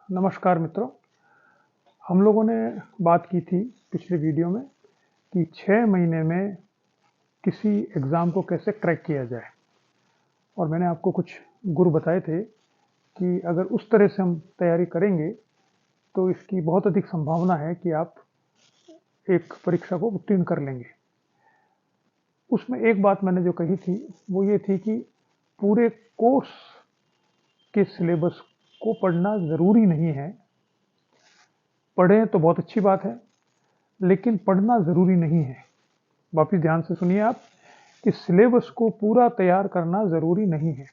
नमस्कार मित्रों। हम लोगों ने बात की थी पिछले वीडियो में कि 6 महीने में किसी एग्ज़ाम को कैसे क्रैक किया जाए और मैंने आपको कुछ गुर बताए थे कि अगर उस तरह से हम तैयारी करेंगे तो इसकी बहुत अधिक संभावना है कि आप एक परीक्षा को उत्तीर्ण कर लेंगे। उसमें एक बात मैंने जो कही थी वो ये थी कि पूरे कोर्स के सिलेबस को पढ़ना ज़रूरी नहीं है। पढ़ें तो बहुत अच्छी बात है, लेकिन पढ़ना ज़रूरी नहीं है। वापिस ध्यान से सुनिए आप कि सिलेबस को पूरा तैयार करना ज़रूरी नहीं है।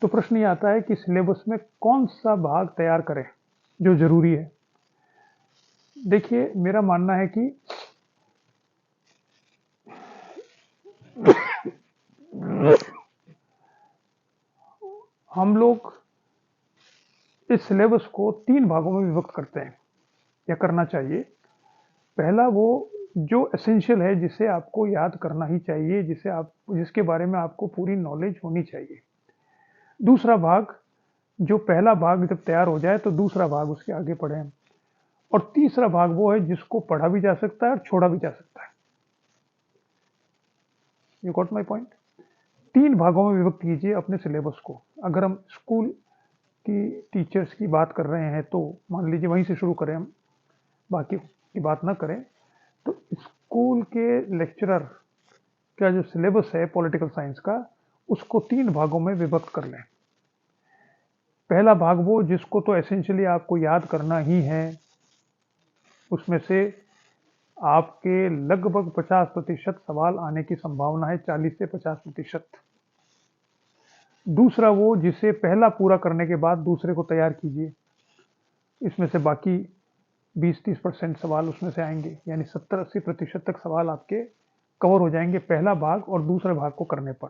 तो प्रश्न ये आता है कि सिलेबस में कौन सा भाग तैयार करें जो ज़रूरी है। देखिए, मेरा मानना है कि हम लोग इस सिलेबस को 3 भागों में विभक्त करते हैं या करना चाहिए। पहला वो जो एसेंशियल है, जिसे आपको याद करना ही चाहिए, जिसके बारे में आपको पूरी नॉलेज होनी चाहिए। दूसरा भाग, जो पहला भाग जब तैयार हो जाए तो दूसरा भाग उसके आगे पढ़ें। और तीसरा भाग वो है जिसको पढ़ा भी जा सकता है और छोड़ा भी जा सकता है। You got my point. 3 भागों में विभक्त कीजिए अपने सिलेबस को। अगर हम स्कूल की टीचर्स की बात कर रहे हैं तो मान लीजिए वहीं से शुरू करें, हम बाकी की बात ना करें। तो स्कूल के लेक्चरर का जो सिलेबस है पॉलिटिकल साइंस का, उसको 3 भागों में विभक्त कर लें। पहला भाग वो जिसको तो एसेंशियली आपको याद करना ही है, उसमें से आपके लगभग 50% सवाल आने की संभावना है, 40 से 50%। दूसरा वो जिसे पहला पूरा करने के बाद दूसरे को तैयार कीजिए, इसमें से बाकी 20-30% सवाल उसमें से आएंगे, यानी 70-80% तक सवाल आपके कवर हो जाएंगे पहला भाग और दूसरे भाग को करने पर।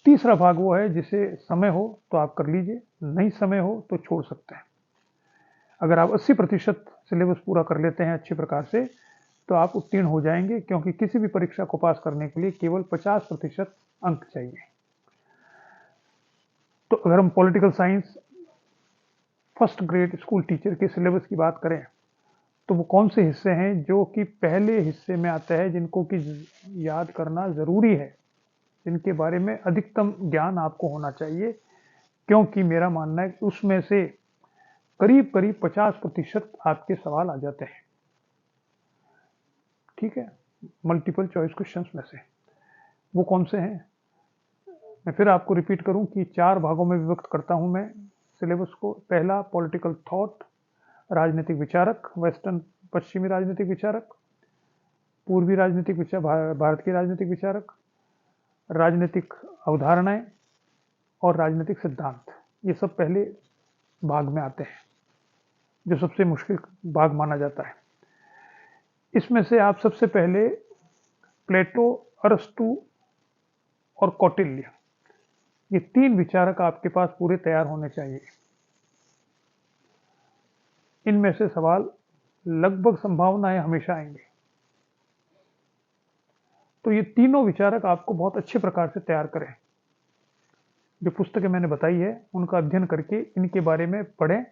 तीसरा भाग वो है जिसे समय हो तो आप कर लीजिए, नहीं समय हो तो छोड़ सकते हैं। अगर आप 80% सिलेबस पूरा कर लेते हैं अच्छी प्रकार से तो आप उत्तीर्ण हो जाएंगे, क्योंकि किसी भी परीक्षा को पास करने के लिए केवल 50% अंक चाहिए। तो अगर हम political science first grade school teacher के सिलेबस की बात करें तो वो कौन से हिस्से हैं जो कि पहले हिस्से में आते हैं, जिनको कि याद करना ज़रूरी है, जिनके बारे में अधिकतम ज्ञान आपको होना चाहिए, क्योंकि मेरा मानना है कि उसमें से करीब करीब 50% आपके सवाल आ जाते हैं। ठीक है, मल्टीपल चॉइस क्वेश्चंस में से वो कौन से हैं, मैं फिर आपको रिपीट करूं कि 4 भागों में विभक्त करता हूं मैं सिलेबस को। पहला पॉलिटिकल थॉट, राजनीतिक विचारक, वेस्टर्न पश्चिमी राजनीतिक विचारक, पूर्वी राजनीतिक विचार, भारत की राजनीतिक विचारक, राजनीतिक अवधारणाएं और राजनीतिक सिद्धांत। ये सब पहले भाग में आते हैं, जो सबसे मुश्किल भाग माना जाता है। इसमें से आप सबसे पहले प्लेटो, अरस्तु और कौटिल्य, ये 3 विचारक आपके पास पूरे तैयार होने चाहिए। इनमें से सवाल लगभग संभावना है हमेशा आएंगे। तो ये तीनों विचारक आपको बहुत अच्छे प्रकार से तैयार करें। जो पुस्तकें मैंने बताई है उनका अध्ययन करके इनके बारे में पढ़ें,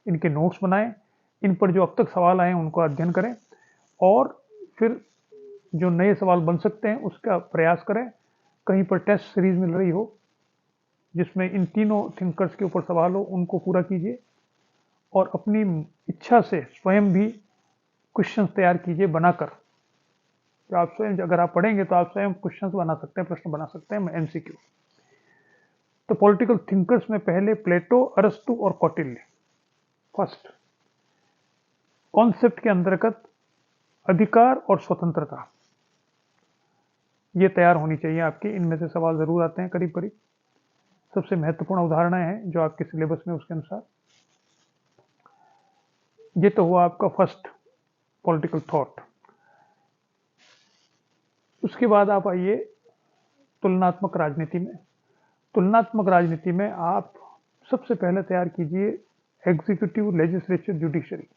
इनके नोट्स बनाएं, इन पर जो अब तक सवाल आए हैं उनको अध्ययन करें और फिर जो नए सवाल बन सकते हैं उसका प्रयास करें। कहीं पर टेस्ट सीरीज मिल रही हो जिसमें इन तीनों थिंकर्स के ऊपर सवाल हो, उनको पूरा कीजिए और अपनी इच्छा से स्वयं भी क्वेश्चंस तैयार कीजिए बनाकर। तो आप स्वयं, अगर आप पढ़ेंगे तो आप स्वयं क्वेश्चंस बना सकते हैं, प्रश्न बना सकते हैं, एमसीक्यू। तो पॉलिटिकल थिंकर्स में पहले प्लेटो, अरस्तु और कौटिल्य। फर्स्ट, कॉन्सेप्ट के अंतर्गत अधिकार और स्वतंत्रता, ये तैयार होनी चाहिए आपकी। इनमें से सवाल जरूर आते हैं करीब करीब। सबसे महत्वपूर्ण उदाहरणाएं हैं जो आपके सिलेबस में उसके अनुसार। ये तो हुआ आपका फर्स्ट पॉलिटिकल थॉट। उसके बाद आप आइए तुलनात्मक राजनीति में। तुलनात्मक राजनीति में आप सबसे पहले तैयार कीजिए एग्जीक्यूटिव, लेजिस्लेचर, जुडिशरी,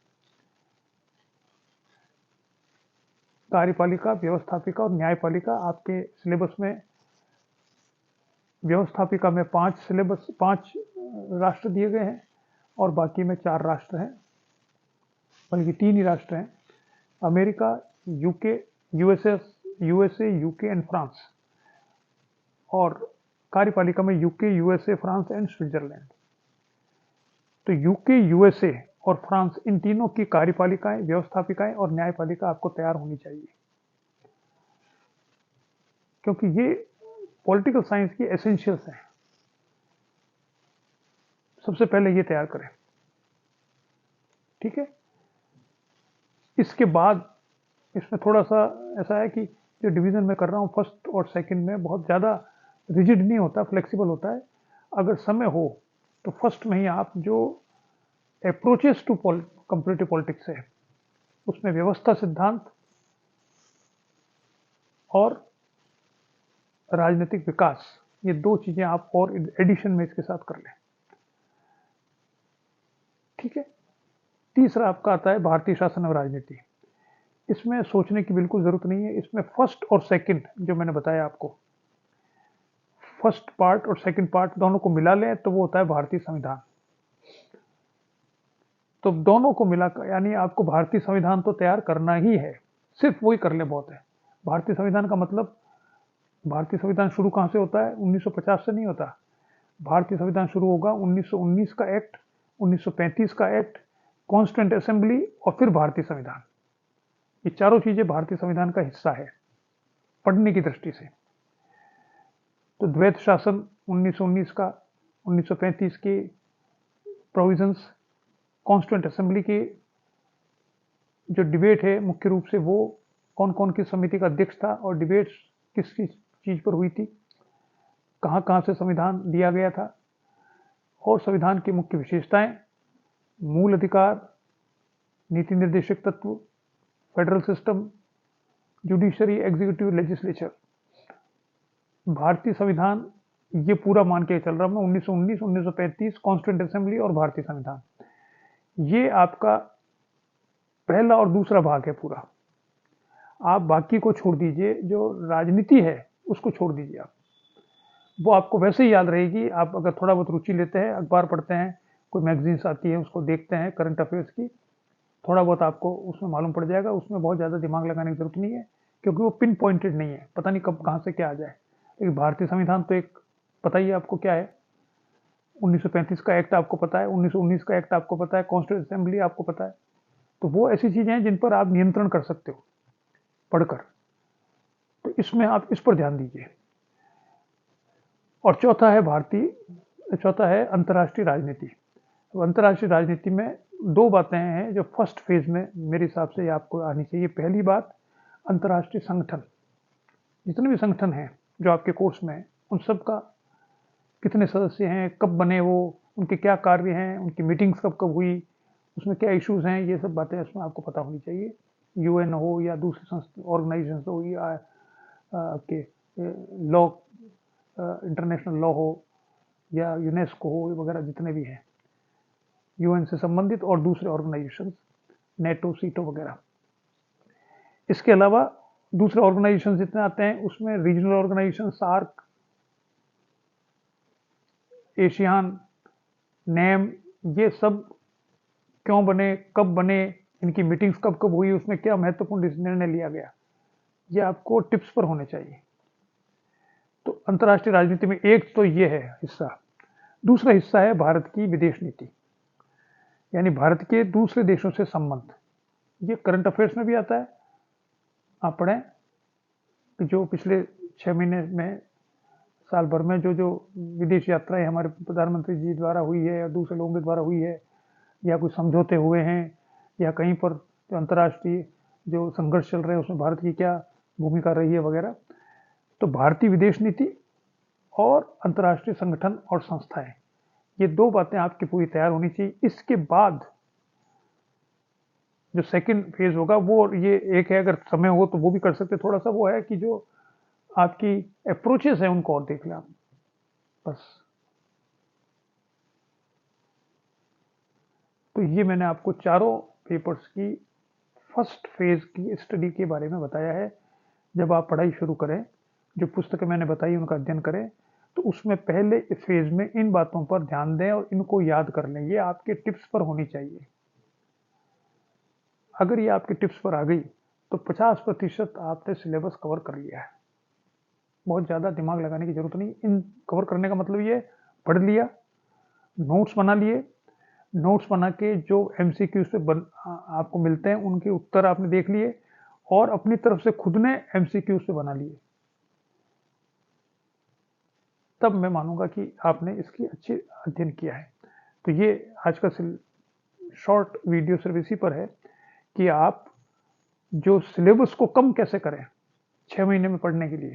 कार्यपालिका, व्यवस्थापिका और न्यायपालिका। आपके सिलेबस में व्यवस्थापिका में 5 राष्ट्र दिए गए हैं और बाकी में 4 राष्ट्र हैं, बल्कि 3 ही राष्ट्र हैं, America, UK, USA, UK and France, और कार्यपालिका में UK, USA, France and Switzerland. तो यूके, यूएसए और फ्रांस, इन तीनों की कार्यपालिकाएं, व्यवस्थापिकाएं और न्यायपालिका आपको तैयार होनी चाहिए, क्योंकि ये पॉलिटिकल साइंस की एसेंशियल्स हैं। सबसे पहले ये तैयार करें, ठीक है। इसके बाद इसमें थोड़ा सा ऐसा है कि जो डिवीजन मैं कर रहा हूँ फर्स्ट और सेकंड में बहुत ज़्यादा रिजिड नहीं होता, फ्लेक्सिबल होता है। अगर समय हो तो फर्स्ट में ही आप जो अप्रोचेस टू कंपैरेटिव पॉलिटिक्स है, उसमें व्यवस्था सिद्धांत और राजनीतिक विकास, ये 2 चीजें आप और एडिशन में इसके साथ कर लें, ठीक है। तीसरा आपका आता है भारतीय शासन और राजनीति। इसमें सोचने की बिल्कुल जरूरत नहीं है। इसमें फर्स्ट और सेकंड जो मैंने बताया आपको, फर्स्ट पार्ट और सेकंड पार्ट दोनों को मिला लें तो वो होता है भारतीय संविधान। तो दोनों को मिलाकर, यानी आपको भारतीय संविधान तो तैयार करना ही है, सिर्फ वही कर ले बहुत है। भारतीय संविधान का मतलब, भारतीय संविधान शुरू कहां से होता है? 1950 से नहीं होता। भारतीय संविधान शुरू होगा 1919 का एक्ट, 1935 का एक्ट, कॉन्स्टिट्यूएंट असेंबली और फिर भारतीय संविधान। ये चारों चीजें भारतीय संविधान का हिस्सा है पढ़ने की दृष्टि से। तो द्वैत शासन 1919 का, 1935 के प्रोविजंस, कॉन्स्टिट्यूएंट असेंबली की जो डिबेट है मुख्य रूप से वो कौन कौन की समिति का अध्यक्ष था और डिबेट्स किस किस चीज पर हुई थी, कहां कहां से संविधान दिया गया था, और संविधान की मुख्य विशेषताएं, मूल अधिकार, नीति निर्देशक तत्व, federal system, judiciary, executive, legislature. भारतीय संविधान ये पूरा मान के चल रहा हूं मैं, 1919, 1935, कॉन्स्टिट्यूएंट असेंबली और भारतीय संविधान, ये आपका पहला और दूसरा भाग है पूरा। आप बाकी को छोड़ दीजिए, जो राजनीति है उसको छोड़ दीजिए आप, वो आपको वैसे ही याद रहेगी। आप अगर थोड़ा बहुत रुचि लेते हैं, अखबार पढ़ते हैं, कोई मैगजीन्स आती है उसको देखते हैं, करंट अफेयर्स की, थोड़ा बहुत आपको उसमें मालूम पड़ जाएगा। उसमें बहुत ज़्यादा दिमाग लगाने की जरूरत नहीं है, क्योंकि वो पिन पॉइंटेड नहीं है, पता नहीं कब कहाँ से क्या आ जाए। लेकिन भारतीय संविधान तो एक पता ही है आपको क्या है। 1935 का एक्ट आपको पता है, 1919 का एक्ट आपको पता है, कॉन्स्टिट्यूएंट असेंबली आपको पता है। तो वो ऐसी चीजें हैं जिन पर आप नियंत्रण कर सकते हो पढ़कर। तो इसमें आप इस पर ध्यान दीजिए। और चौथा है अंतर्राष्ट्रीय राजनीति। तो अंतर्राष्ट्रीय राजनीति में 2 बातें हैं जो फर्स्ट फेज में मेरे हिसाब से आपको आनी चाहिए। पहली बात, अंतर्राष्ट्रीय संगठन, जितने भी संगठन हैं जो आपके कोर्स में हैं, उन सब का कितने सदस्य हैं, कब बने वो, उनके क्या कार्य हैं, उनकी मीटिंग्स कब कब हुई, उसमें क्या इश्यूज हैं, ये सब बातें इसमें आपको पता होनी चाहिए। यूएन हो या दूसरी संस्था ऑर्गेनाइजेशन हो, या आपके लॉ, इंटरनेशनल लॉ हो, या यूनेस्को हो वगैरह, जितने भी हैं यूएन से संबंधित, और दूसरे ऑर्गेनाइजेशन, नेटो, सीटो वगैरह। इसके अलावा दूसरे ऑर्गेनाइजेशन जितने आते हैं उसमें regional organization, SAARC, ASEAN, NAM, ये सब क्यों बने, कब बने, इनकी मीटिंग्स कब कब हुई, उसमें क्या महत्वपूर्ण निर्णय लिया गया, ये आपको टिप्स पर होने चाहिए। तो अंतर्राष्ट्रीय राजनीति में एक तो ये है हिस्सा। दूसरा हिस्सा है भारत की विदेश नीति, यानी भारत के दूसरे देशों से संबंध। ये करंट अफेयर्स में भी आता है। आप पढ़ें कि जो पिछले 6 महीने में, साल भर में जो जो विदेश यात्राएं हमारे प्रधानमंत्री जी द्वारा हुई है या दूसरे लोगों के द्वारा हुई है, या कुछ समझौते हुए हैं, या कहीं पर जो अंतर्राष्ट्रीय जो संघर्ष चल रहे हैं उसमें भारत की क्या भूमिका रही है वगैरह। तो भारतीय विदेश नीति और अंतर्राष्ट्रीय संगठन और संस्थाएं, ये 2 बातें आपकी पूरी तैयार होनी चाहिए। इसके बाद जो सेकंड फेज होगा वो ये एक है, अगर समय हो तो वो भी कर सकते, थोड़ा सा वो है कि जो आपकी अप्रोचेस है उनको और देख लें आप, बस। तो ये मैंने आपको चारों पेपर्स की फर्स्ट फेज की स्टडी के बारे में बताया है। जब आप पढ़ाई शुरू करें, जो पुस्तकें मैंने बताई उनका अध्ययन करें, तो उसमें पहले फेज में इन बातों पर ध्यान दें और इनको याद कर लें। ये आपके टिप्स पर होनी चाहिए। अगर ये आपकी टिप्स पर आ गई तो 50% आपने सिलेबस कवर कर लिया है। बहुत ज़्यादा दिमाग लगाने की जरूरत नहीं। इन कवर करने का मतलब ये पढ़ लिया, नोट्स बना लिए, नोट्स बना के जो एमसीक्यूज पे आपको मिलते हैं उनके उत्तर आपने देख लिए और अपनी तरफ से खुद ने एमसीक्यूज पे बना लिए। तब मैं मानूंगा कि आपने इसकी अच्छी अध्ययन किया है। तो ये आज का शॉर्ट वीडियो सिर्फ इसी पर है कि आप जो सिलेबस को कम कैसे करें 6 महीने में पढ़ने के लिए।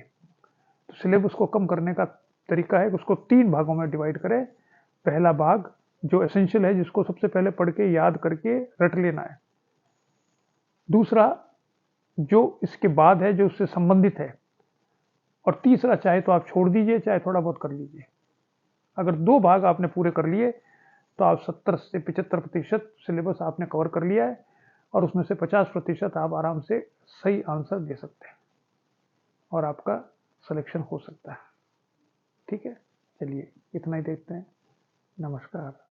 तो सिलेबस को कम करने का तरीका है कि उसको 3 भागों में डिवाइड करें। पहला भाग जो एसेंशियल है, जिसको सबसे पहले पढ़ के याद करके रट लेना है। दूसरा जो इसके बाद है, जो उससे संबंधित है। और तीसरा चाहे तो आप छोड़ दीजिए, चाहे थोड़ा बहुत कर लीजिए। अगर 2 भाग आपने पूरे कर लिए तो आप 70 से 75% सिलेबस आपने कवर कर लिया है और उसमें से 50% आप आराम से सही आंसर दे सकते हैं और आपका सिलेक्शन हो सकता है। ठीक है, चलिए इतना ही देखते हैं। नमस्कार।